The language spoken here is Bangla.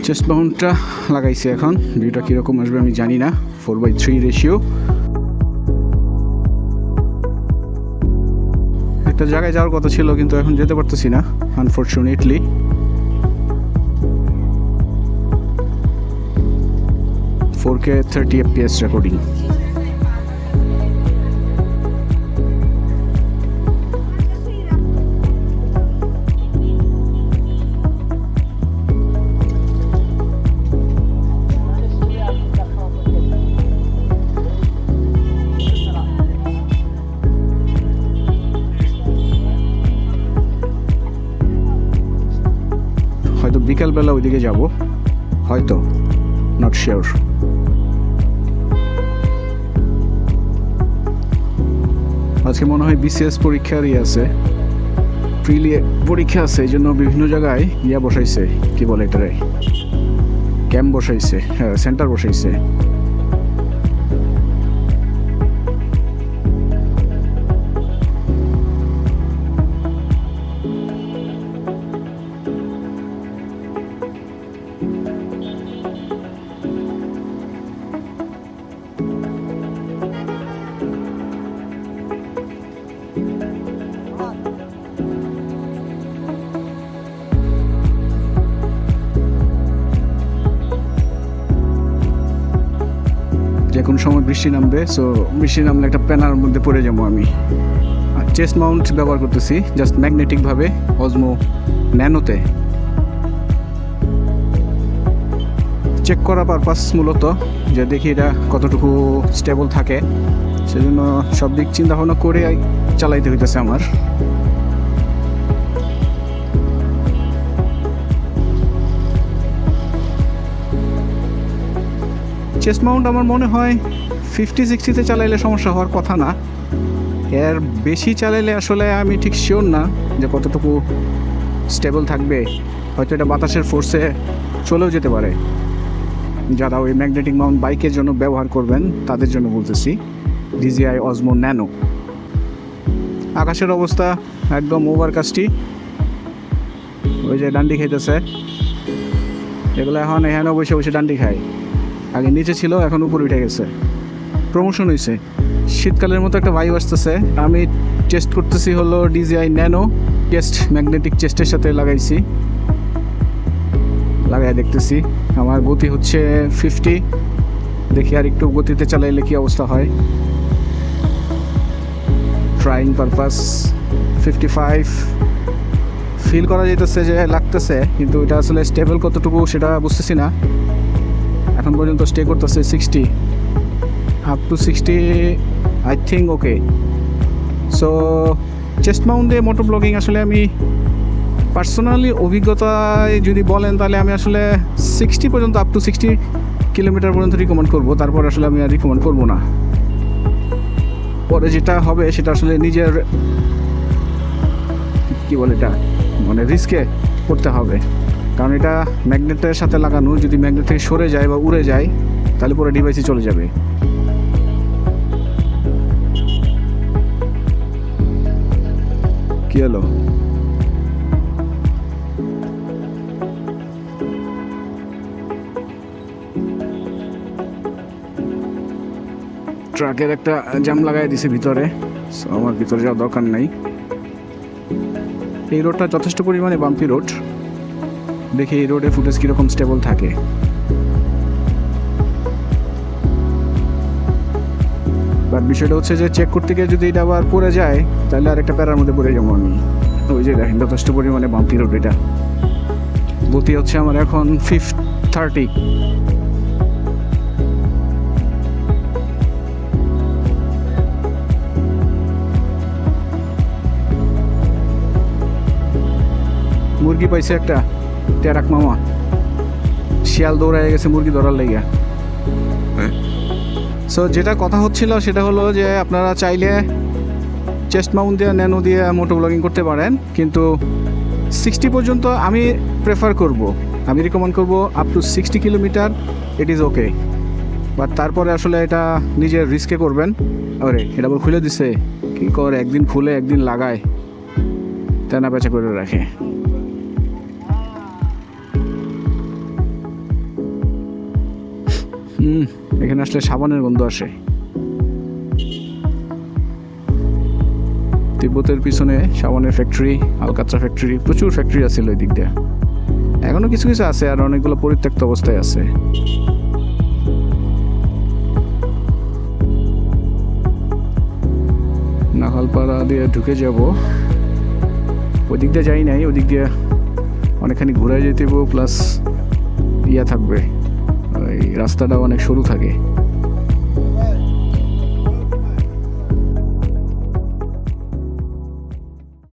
চেস্ট মাউন্টটা লাগাইছি, এখন ভিউটা কীরকম আসবে আমি জানি না। 4:3 রেশিও। একটা জায়গায় যাওয়ার কথা ছিল কিন্তু এখন যেতে পারতেছি না আনফরচুনেটলি। K 30 fps recording. হয়তো বিকালবেলা ওইদিকে যাব, হয়তো, নট শিওর। আজকে মনে হয় বিসিএস পরীক্ষারই আছে, প্রিলি পরীক্ষা আছে, এই জন্য বিভিন্ন জায়গায় বসাইছে, কি বলে এটারে, ক্যাম্প বসাইছে, হ্যাঁ সেন্টার বসাইছে। যে কোনো সময় বৃষ্টি নামবে, সো বৃষ্টি নামলে একটা প্যানার মধ্যে পড়ে যাবো আমি। আর চেস্ট মাউন্ট ব্যবহার করতেছি জাস্ট ম্যাগনেটিকভাবে, অজমো ন্যানোতে। চেক করা পারপাস মূলত, যে দেখি এটা কতটুকু স্টেবল থাকে, সেজন্য সব দিক চিন্তা ভাবনা করে চালাইতে হইতেছে আমার। চেস্ট মাউন্ট আমার মনে হয় 50-60-তে চালাইলে সমস্যা হওয়ার কথা না, এর বেশি চালাইলে আসলে আমি ঠিক শিওর না যে কতটুকু স্টেবল থাকবে। হয়তো এটা বাতাসের ফোর্সে চলেও যেতে পারে। যারা ওই ম্যাগনেটিক মাউন্ট বাইকের জন্য ব্যবহার করবেন তাদের জন্য বলতেছি, DJI Osmo Nano। আকাশের অবস্থা একদম ওভারকাস্টই, ওই যে ডান্ডি খাইতেছে, এগুলো এখন এখানে বসে বসে ডান্ডি খায়। আগে নিচে ছিল, এখন উপরে উঠে গেছে, প্রমোশন হয়েছে। শীতকালের মতো একটা ভাইব আসতেছে। আমি টেস্ট করতেছি হলো DJI Nano, চেস্ট ম্যাগনেটিক চেস্টের সাথে লাগাইছি, লাগাই দেখতেছি। আমার গতি হচ্ছে 50, দেখি আর একটু গতিতে চালাইলে কি অবস্থা হয়। ট্রাইং পারপাস 55 ফিল করা যেতেছে, যে লাগতেছে, কিন্তু এটা আসলে স্টেবল কতটুকু সেটা বুঝতেছি না। এখন পর্যন্ত স্টে করতেছে 60, up to 60 I think okay. So chest মাউন্টে মোটর ব্লগিং আসলে আমি পার্সোনালি অভিজ্ঞতায় যদি বলেন তাহলে আমি আসলে 60 পর্যন্ত, আপ টু 60 কিলোমিটার পর্যন্ত রিকমেন্ড করবো। তারপর আসলে আমি আর রিকমেন্ড করবো না। পরে যেটা হবে সেটা আসলে নিজের কি বলে এটা, মানে রিস্কে করতে হবে। কারণ এটা ম্যাগনেটের সাথে লাগানো, যদি ম্যাগনেট থেকে সরে যায় বা উড়ে যায় তাহলে পুরো ডিভাইসই চলে যাবে। কি হলো? ট্রাকের একটা জাম লাগাই দিছে ভিতরে, সো আমার ভিতরে যাওয়ার দরকার নাই। এই রোডটা যথেষ্ট পরিমাণে বাম্পি রোড, দেখি এই রোডে ফুটেজ কীরকম স্টেবল থাকে। বাট বিষয়টা হচ্ছে যে চেক করতে গিয়ে যদি এটা আবার পড়ে যায় তাহলে আরেকটা প্যারার মধ্যে পড়ে যাবো আমি। ওই যে দেখেন যথেষ্ট পরিমাণে বাম্পি রোড, এটা গতি হচ্ছে আমার এখন 30। মুরগি পাইছে একটা টেরাক মামা, শিয়াল দৌড়ায় গেছে মুরগি ধরার লেগে। সো যেটা কথা হচ্ছিল সেটা হলো যে আপনারা চাইলে চেস্ট মাউন্ট দিয়ে, ন্যানো দিয়ে মোটো ব্লগিং করতে পারেন, কিন্তু 60 পর্যন্ত আমি প্রেফার করব, আমি রিকমেন্ড করব up to 60 kilometre it is okay. But তারপরে আসলে এটা নিজের রিস্কে করবেন। আরে এটা আবার খুলে দিছে, কী করে, একদিন খুলে একদিন লাগায়, তেনা পেঁচা করে রাখে। এখানে আসলে সাবানের গন্ধ আসে। তিব্বতের পিছনে সাবানের ফ্যাক্টরি, আলকাতরা ফ্যাক্টরি, প্রচুর ফ্যাক্টরি আছে ওই দিক দিয়ে। এখনো কিছু কিছু আছে, আর অনেকগুলো পরিত্যক্ত অবস্থায় আছে। নাখালপাড়া দিয়ে ঢুকে যাব, ওই দিক দিয়ে যাই নাই, ওই দিক দিয়ে অনেকখানি ঘুরে যেতে প্লাস ইয়া থাকবে, ওই রাস্তাটা অনেক সরু থাকে।